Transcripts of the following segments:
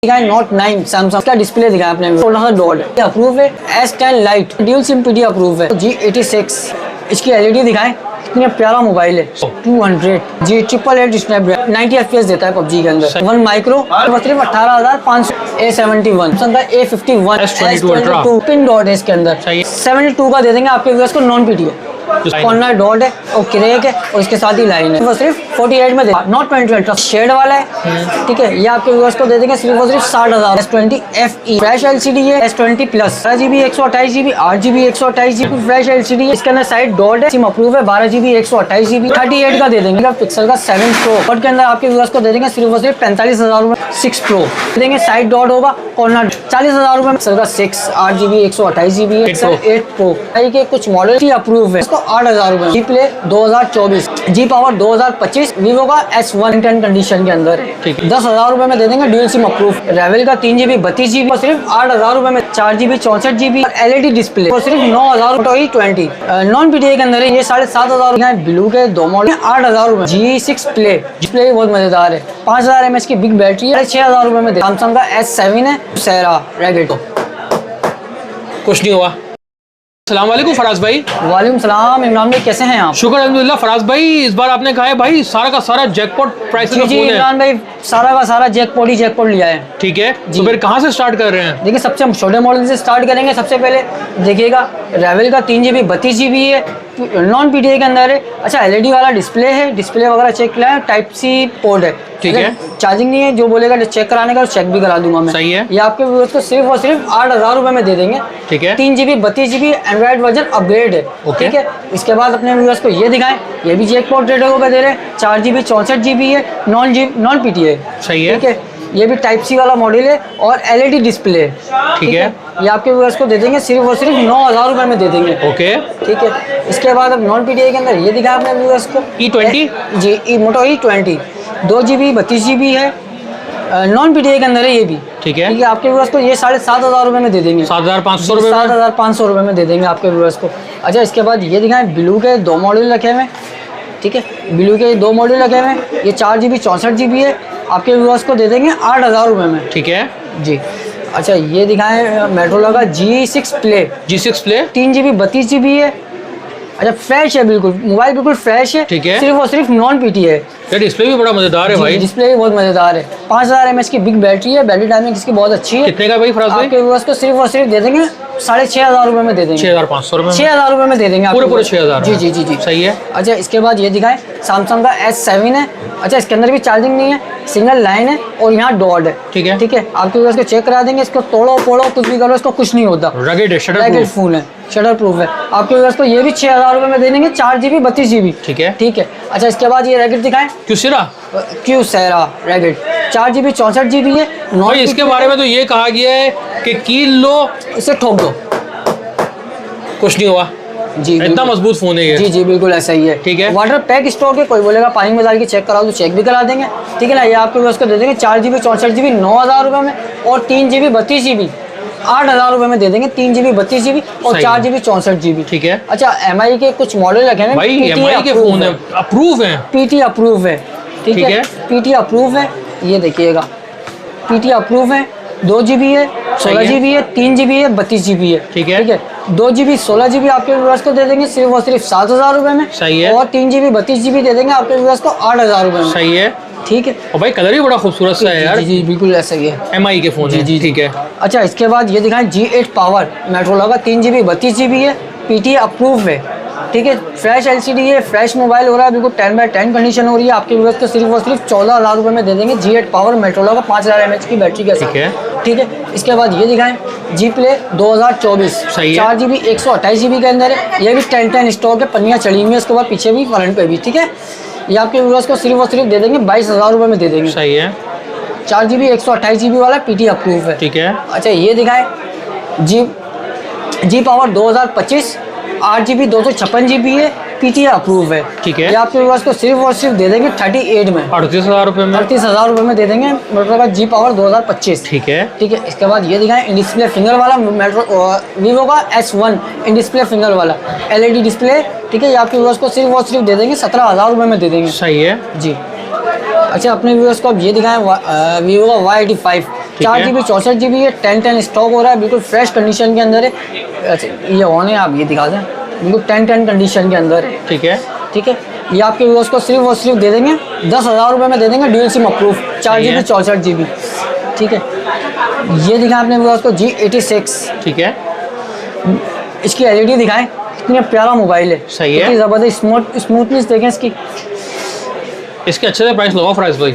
दिखाएं note 9 Samsung का display दिखाया आपने, थोड़ा सा डॉट अप्रूव है। S10 light dual SIM PD approve है। G86 इसकी LED दिखाएं, कितना प्यारा मोबाइल है। 200 G888 स्नैपड्रैगन 90 FPS देता है PUBG के अंदर। 1 माइक्रो सिर्फ 18,500। A71 सैमसंग का A51 S22 पिन डॉट है इसके अंदर। 72 का दे देंगे आपके व्यूअर्स को, नॉन PD है, कॉर्नर डॉट है और क्रैक है और इसके साथ ही लाइन है। वो सिर्फ 48 में दे, नॉट 20 शेड वाला है, ठीक है। ये आपके व्यूअर्स को दे देंगे सिर्फ 60,000। S20 FE फ्लैश LCD है। S20 plus 12GB 128GB 8GB 128GB flash LCD है। इसके अंदर साइड डॉट है, सिम अप्रूव है। 12GB 128GB 38 का दे देंगे। पिक्सल का 7 Pro के अंदर आपके व्यूअर्स को दे देंगे सिर्फ 45,000 रुपए। 6 Pro दे देंगे, साइड डॉट होगा, कॉर्नर 40,000 रुपए। पिक्सल का 6 8GB 128GB 8 Pro के कुछ मॉडल अप्रूव है। 8,000 रुपए। जी प्ले 2024 जी पावर 2025 वीवो का S1 10 कंडीशन के अंदर 10,000 रुपए में दे देंगे, ड्यूल सिम अप्रूव। रेवल का 3GB 32GB सिर्फ 8,000 रुपए में। 4GB 64GB LED डिस्प्ले और सिर्फ 9,000 रुपए। 20 नॉन PDA के अंदर है ये 7,500 ब्लू के 2 मॉडल 8,000 रुपए। G6 प्ले डिस्प्ले भी बहुत मजेदार है। 5,000 mAh की बिग बैटरी है। 6,000 रुपए में। सैमसंग का S7 है, सेरा रैगेट। कुछ नहीं हुआ। अस्सलाम वालेकुम फराज भाई। वालेकुम सलाम इमरान भाई, कैसे हैं आप? शुक्र अल्हम्दुलिल्लाह। फराज भाई इस बार आपने कहा है भाई सारा का सारा जैकपॉट प्राइस जी इमरान भाई, सारा का सारा जैकपॉट ही जैकपॉट लिया है। ठीक है, तो फिर कहाँ से स्टार्ट कर रहे हैं? देखिए सबसे हम छोटे मॉडल से स्टार्ट करेंगे। सबसे पहले देखिएगा रेवल का 3GB 32GB है, नॉन PDA के अंदर है। अच्छा LED वाला डिस्प्ले है, डिस्प्ले वगैरह चेक किया है, टाइप C पोर्ट है। ठीक है, चार्जिंग नहीं है, जो बोलेगा चेक कराने का चेक भी करा दूंगा मैं। सही है। ये आपके व्यूअर्स को सिर्फ और सिर्फ 8,000 रुपए में दे देंगे। ठीक है, 3GB 32GB Android version upgrade है। ठीक है, इसके बाद अपने व्यूअर्स को ये दिखाएं, ये भी जैकपॉट रेट पे दे रहे हैं। 4GB 64GB है, नॉन PDA। सही है, ठीक है, ये भी टाइप C वाला मॉडल है और LED डिस्प्ले है। ठीक है, ये आपके व्यूअर्स को दे देंगे सिर्फ और सिर्फ 9,000 रुपए में दे देंगे। ओके, ठीक है। इसके बाद अब नॉन PDA के अंदर ये दिखा अपने व्यूअर्स को E20 जी मोटो E20 2GB 32GB है, नॉन PDA के अंदर है ये भी। ठीक है, आपके व्यूअर्स को ये 7,500 रुपए में दे देंगे। 7,500 रुपए। 7,500 रुपए में दे देंगे आपके व्यूअर्स को। अच्छा, इसके बाद ये दिखाएं, ब्लू के 2 मॉडल रखे हुए। ठीक है, ब्लू के 2 मॉडल रखे हुए। ये 4GB 64GB है, आपके व्यूअर्स को दे देंगे 8,000 रुपए में। ठीक है जी। अच्छा, ये दिखाएं मेट्रोला का G6 प्ले 3GB 32GB है। अच्छा, फ्रेश है, बिल्कुल मोबाइल बिल्कुल फ्रेश है। ठीक है, सिर्फ और सिर्फ नॉन PDA है। ये डिस्प्ले भी बड़ा मजेदार है भाई। डिस्प्ले भी बहुत मजेदार है। 5,000 mAh की बिग बैटरी है, बैटरी टाइमिंग इसकी बहुत अच्छी है। कितने का भाई फराज भाई? आपके व्यूअर्स को सिर्फ और सिर्फ दे देंगे 6,500 रुपए में दे देंगे। 6,500 रुपए। 6,000 रुपए में दे देंगे पूरे 6,000। जी जी जी जी, सही है। अच्छा, इसके बाद ये दिखाएं, सैमसंग का S7 है। अच्छा, इसके अंदर भी चार्जिंग नहीं है, सिंगल लाइन है और यहाँ डॉट है। ठीक है, ठीक है, आपके व्यूअर्स को चेक करा देंगे। इसको तोड़ो फोड़ो कुछ भी करो, इसको कुछ नहीं होता। रगेड फोन है, शटर प्रूफ है। आपके व्यूअर्स को ये भी 6,000 रुपए में दे देंगे। 4GB 32GB। ठीक है, ठीक है। अच्छा, इसके बाद ये रैकेट दिखाएं, क्यूसेरा रैकेट 4GB 64GB है। भाई इसके बारे में तो ये कहा गया है कि कील लो, इसे ठोक दो, कुछ नहीं हुआ। जी, इतना मजबूत फोन है ये। जी जी बिल्कुल ऐसा ही है। ठीक है, वाटर पैक स्टॉक है, कोई बोलेगा पानी में डाल के चेक कराओ तो चेक भी करा देंगे। ठीक है ना। ये आपको उसको दे देंगे 4GB 64GB 9,000 रुपए में और 3GB 32GB 8,000 रुपए में दे देंगे। 3GB 32GB और 4GB 64GB। ठीक है। अच्छा, MI के कुछ मॉडल रखे हैं भाई, MI के फोन है, अप्रूव है, PT अप्रूव है। ठीक है, PT अप्रूव है। ये देखिएगा, PT अप्रूव है। 2GB है, 16GB है, 3GB है, 32GB है। ठीक है, 2GB 16GB आपके व्यूअर्स को दे देंगे सिर्फ और सिर्फ 7,000 रुपए में। सही है। और 3GB 32GB दे देंगे आपके व्यूअर्स को 8,000 रुपए में। सही है। ठीक है, और भाई कलर भी बड़ा खूबसूरत सा है यार। जी जी बिल्कुल ऐसा ही है, MI के फोन है। जी ठीक है। अच्छा, इसके बाद ये दिखाएं, G8 पावर मेट्रोला का 3GB 32GB है, PT अप्रूव है। ठीक है, फ्रेश LCD है, फ्रेश मोबाइल हो रहा है, बिल्कुल 10/10 कंडीशन हो रही है। आपके व्यूअर्स को सिर्फ और सिर्फ 14,000 रुपए में दे देंगे। G8 पावर मेट्रोला का 5,000 mAh की बैटरी के साथ। ठीक है। इसके बाद ये दिखाएं, G प्ले 2024 4GB 128GB के अंदर है। ये भी 10/10 स्टॉक है, पन्नियाँ चढ़ी हुई है इसके बाद, पीछे भी फ्रंट पे भी। ठीक है, ये आपके व्यूअर्स को सिर्फ और सिर्फ दे देंगे 22,000 रुपए में दे देंगे। सही है। 4GB 128GB वाला PT अप्रूव है। ठीक है। अच्छा, ये दिखाएं, जी पावर 2025 8GB 256GB है, PT अप्रूव है। ठीक है, ये आपके व्यूअर्स को सिर्फ और सिर्फ दे देंगे 38 में, 38,000 रुपए में। 38,000 रुपए में दे देंगे मेट्रो का G पावर 2025। ठीक है। ठीक है, इसके बाद ये दिखाएं, इन डिस्प्ले फिंगर वाला मेट्रो वीवो का S1 इन डिस्प्ले फिंगर वाला LED डिस्प्ले। ठीक है, ये आपके व्यूअर्स को सिर्फ और सिर्फ दे देंगे 17,000 रुपए में दे देंगे। सही है जी। अच्छा, अपने व्यूअर्स को अब ये दिखाएं, वीवो का Y85 4 GB 64 GB है, 10 स्टॉक हो रहा है, बिल्कुल फ्रेश कंडीशन के अंदर है। अच्छा ये ऑन है, आप ये दिखा दें, बिल्कुल 10 कंडीशन के अंदर है। ठीक है, ठीक है, ये आपके व्यूअर्स को सिर्फ और सिर्फ दे देंगे 10,000 रुपये में दे देंगे, dual SIM approve, 4 GB 64 GB। ठीक है, ये दिखाएं अपने व्यूअर्स को G86। ठीक है, इसकी LED दिखाएं, कितनी प्यारा मोबाइल है। सही है। कितनी ज़बरदस्त स्मूथनेस देखें इसकी। इसके अच्छे से प्राइस लगाओ फराज भाई।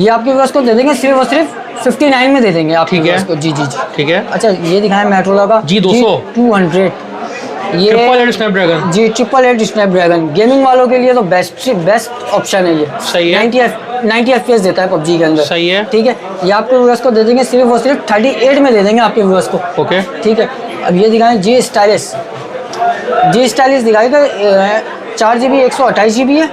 ये आपके व्यूअर्स को दे देंगे सिर्फ और सिर्फ 59 में दे देंगे आपके व्यूअर्स को। जी जी जी। ठीक है, अच्छा ये दिखाएं मेट्रोला का G200 G200, ये 888 स्नैपड्रैगन। जी 888 स्नैपड्रैगन, गेमिंग वालों के लिए तो बेस्ट ऑप्शन है ये। सही है। 90 FPS देता है पबजी के अंदर। सही है। ठीक है, ये आपके व्यूअर्स को दे देंगे सिर्फ और सिर्फ 38 में दे देंगे आपके व्यूअर्स को। ओके, ठीक है, अब ये दिखाएं G स्टाइलिश दिखाएगा, 4 GB 128 GB है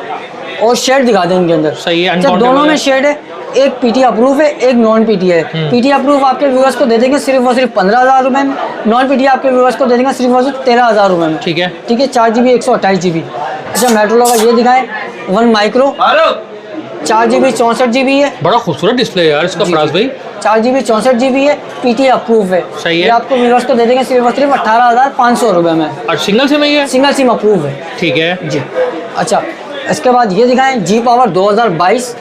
और शेड दिखा दें इनके अंदर। सही है, अच्छा दोनों में शेड है, एक PT अप्रूव है, एक नॉन PT है। PT अप्रूव आपके व्यूअर्स को दे देंगे सिर्फ और सिर्फ 15,000 रुपये में, नॉन PT आपके व्यूअर्स को दे देंगे सिर्फ और सिर्फ 13,000 रुपये में। ठीक है, ठीक है, 4 GB 128 GB। अच्छा मेट्रोला का ये दिखाएं 1 माइक्रो, 4 GB 64 GB है। बड़ा खूबसूरत डिस्प्ले है यार इसका फराज भाई। 4 GB 64 GB है, PT अप्रूव है। सही है। ये आपको व्यूअर्स को दे देंगे सिर्फ और सिर्फ 18,500 रुपये में, और सिंगल सिम है ये? सिंगल सिम अप्रूव है। ठीक है जी। अच्छा इसके बाद ये दिखाएं G Power 2022,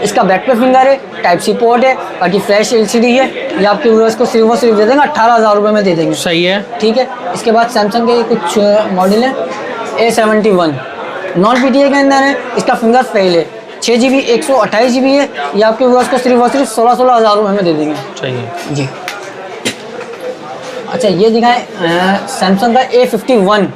इसका बैक पे फिंगर है, टाइप सी पोर्ट है, बाकी फ्लैश LCD है। ये आपके व्यूअर्स को सिर्फ और सिर्फ दे देंगे 18,000 रुपये में दे देंगे। सही है। ठीक है, इसके बाद सैमसंग के कुछ मॉडल हैं, A71 नॉन PTA के अंदर है, इसका फिंगर फेल है, 6 GB 128 GB है। ये आपके व्यूअर्स को सिर्फ और सिर्फ 16,000 रुपये में दे देंगे। सही है जी। अच्छा ये दिखाएं सैमसंग का A51,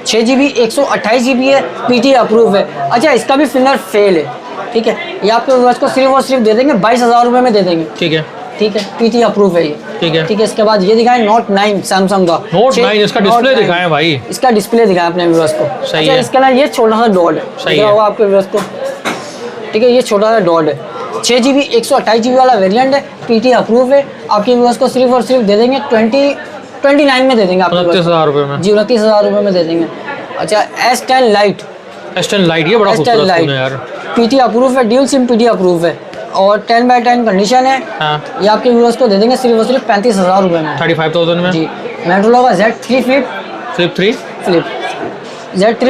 6 GB 128 GB है, PT अप्रूव है। अच्छा इसका भी फिंगर फेल है। ठीक है, ये आपके व्यूअर्स को सिर्फ और सिर्फ दे देंगे 22,000 रुपये में दे देंगे। ठीक है, ठीक है, PT अप्रूव है ये। ठीक है, ठीक है, इसके बाद ये दिखाएं Note 9 सैमसंग का। Note 9 इसका डिस्प्ले Note 9 दिखाएं भाई। इसका डिस्प्ले दिखाएं अपने व्यूअर्स को। सही अच्छा, है। इसके अंदर ये छोटा सा डॉट है, सही दिख रहा है। होगा आपके व्यूअर्स को। ठीक है, ये छोटा सा डॉट है, 6 GB 128 GB वाला वेरिएंट है, PT अप्रूव है। आपके व्यूअर्स को सिर्फ और सिर्फ दे देंगे 29 में दे देंगे आपको। 29,000 रुपये में। जी 29,000 रुपये में दे देंगे। अच्छा S10 लाइट, S10 लाइट, ये बड़ा S10 खूबसूरत लाइट फोन है यार। PT अप्रूव है, ड्यूल सिम PT अप्रूव है और 10/10 कंडीशन है। हाँ, ये आपके व्यूअर्स को दे देंगे सिर्फ और सिर्फ 35,000 रुपये में। 35,000 में। जी। मेट्रोला का Z3 फ्लिप 3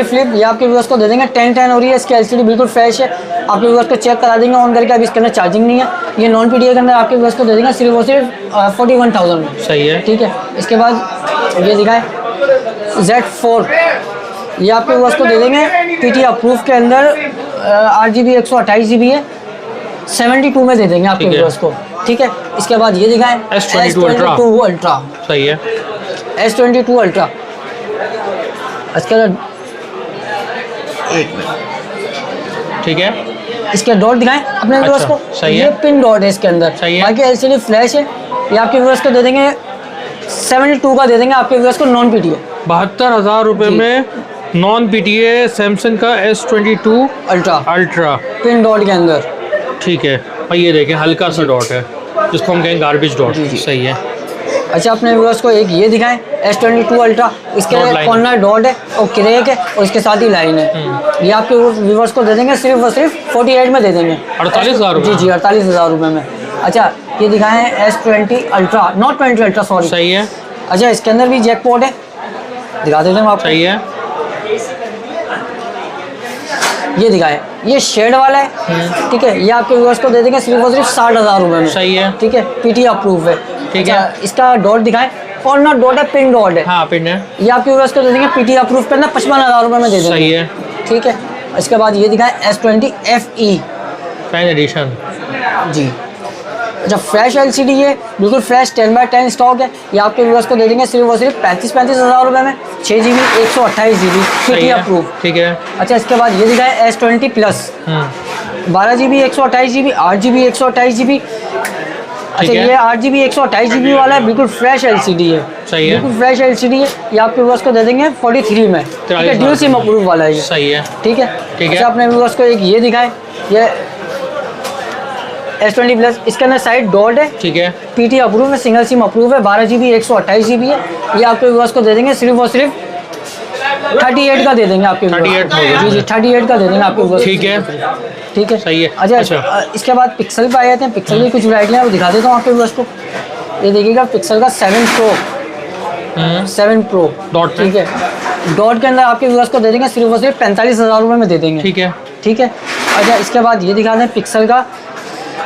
फ्लिप, ये आपके व्यूअर्स को दे देंगे 1010 हो रही है, इसकी LCD बिल्कुल फ्रेश है। आपके व्यूअर्स को चेक करा देंगे ऑन करके, अभी इसके अंदर चार्जिंग नहीं है। ये नॉन PTA के अंदर आपके व्यूअर्स को दे देंगे सिर्फ और सिर्फ 41,000 में। सही है। ठीक है, इसके बाद ये दिखाएं Z4, ये आपके व्यूअर्स को दे देंगे PT अप्रूव के अंदर, 8 GB 128 GB है, 72 में दे देंगे आपके ठीक है। व्यूअर्स को। ठीक है, इसके बाद ये दिखाएं S22 अल्ट्रा। सही है। S22 अल्ट्रा, इसके अंदर एक मिनट, ठीक है, इसके डॉट दिखाएं अपने व्यूअर्स अच्छा, को। सही ये है। पिन डॉट है इसके अंदर, सही है। बाकी LCD फ्लैश है। ये आपके व्यूअर्स को दे देंगे 72 का दे देंगे आपके व्यूअर्स को नॉन PTA। 72,000 रुपये में नॉन PTA सैमसंग का S22 अल्ट्रा पिन डॉट के अंदर। ठीक है, और ये देखें हल्का सा डॉट है जिसको हम कहें गार्बेज डॉट। जी, जी। सही है। अच्छा अपने व्यूअर्स को एक ये दिखाएं S22 अल्ट्रा, इसके Dot line। कॉर्नर डॉट है और क्रैक है और इसके साथ ही लाइन है। ये आपके व्यूअर्स को दे देंगे सिर्फ और सिर्फ 48 में दे देंगे। 48,000 जी जी 48,000 रुपये में। अच्छा ये दिखाएं S20 ultra, not 20 ultra sorry. सही है। अच्छा इसके अंदर भी जैकपॉट है, दिखा देते हैं आपको। सही है। ये दिखाएं, ये शेड वाला है। ठीक है, ये आपके व्यूअर्स को दे देंगे सिर्फ और सिर्फ 60,000 रुपये में। सही है। ठीक है, PT अप्रूव है। ठीक अच्छा, है। इसका डॉट दिखाएं, कॉर्नर डॉट है, पिन डॉट है। हाँ, पिन है। ये आपके व्यूअर्स को दे देंगे PT अप्रूव के अंदर 55,000 रुपये में दे देंगे। सही है। ठीक है, इसके बाद ये दिखाएं S20 FE फैन एडिशन। जी। अच्छा फ्रेश LCD है, बिल्कुल फ्रेश 10/10 स्टॉक है। ये आपके व्यूअर्स को दे देंगे सिर्फ और सिर्फ 35,000 रुपये में, 6 GB 128 GB सही PT है। अप्रूव। ठीक है। अच्छा इसके बाद ये दिखाएं S20 plus, 12 GB 128 GB, 8 GB 128 GB। अच्छा है। ये 8 GB 128 GB वाला है, बिल्कुल फ्रेश LCD है। सही है। बिल्कुल फ्रेश LCD है। ये आपके व्यूअर्स को दे देंगे 43 में। ठीक है, 43,000 ड्यूल सिम अप्रूव वाला है ये। सही है। ठीक है। ठीक है। अच्छा अपने व्यूअर्स को एक ये दिखाएं, ये S20 प्लस, इसके अंदर साइड डॉट है। ठीक है। PT अप्रूव है, सिंगल सिम अप्रूव है, 12 GB 128 GB है। ये आपके व्यूअर्स को दे देंगे सिर्फ और सिर्फ 38 का दे देंगे आपके व्यूअर्स। 38,000 जी जी 38 का दे देंगे आपके व्यूअर्स। ठीक है। ठीक है, सही है। अच्छा इसके बाद पिक्सल पे आ जाते हैं। पिक्सल की कुछ वैरायटी है वो दिखा देता हूँ आपके व्यूअर्स को। ये देखिएगा पिक्सल का 7 प्रो, 7 प्रो डॉट, ठीक है, डॉट के अंदर आपके व्यूअर्स को दे देंगे सिर्फ और सिर्फ 45,000 रुपये में दे देंगे। ठीक है, ठीक है। अच्छा इसके बाद ये दिखा दें पिक्सल का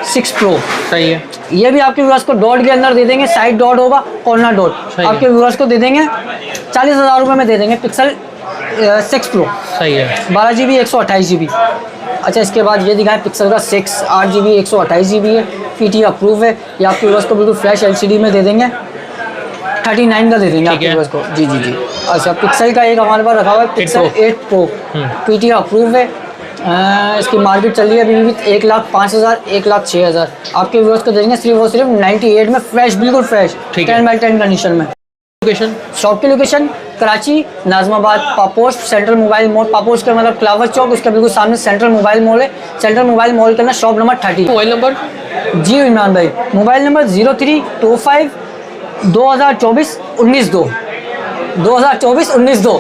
6 प्रो, सही है। ये भी आपके व्यूअर्स को डॉट के अंदर दे देंगे, साइड डॉट होगा, कॉर्नर डॉट, आपके व्यूअर्स को दे देंगे 40,000 रुपये में दे देंगे पिक्सल 6 प्रो, सही है। 12 GB 128 GB। अच्छा इसके बाद ये दिखाएं पिक्सल का 6 8 GB 128 GB है, PT अप्रूव है। ये आपके व्यूअर्स को बिल्कुल फ्लैश LCD में दे देंगे, 39 का दे देंगे आपके व्यूअर्स को। जी जी जी। अच्छा पिक्सल का एक हमारे पास रखा हुआ है पिक्सल 8 प्रो, PT अप्रूव है। इसकी मार्केट चल रही है अभी भी 1,05,000 1,06,000। आपके व्यूअर्स को देंगे सिर्फ और सिर्फ 98 में, फ्रेश, बिल्कुल फ्रेश, 10/10 कंडीशन में। लोकेशन, शॉप की location Karachi, Nazimabad, Paposh, central mobile mall. Paposh का मतलब फ्लावर चौक, उसके बिल्कुल सामने सेंट्रल मोबाइल मॉल है। सेंट्रल मोबाइल मॉल के अंदर शॉप नंबर 30। Mobile number? जी इमरान भाई, मोबाइल नंबर 0325 2024 19 2, 2024 19 2।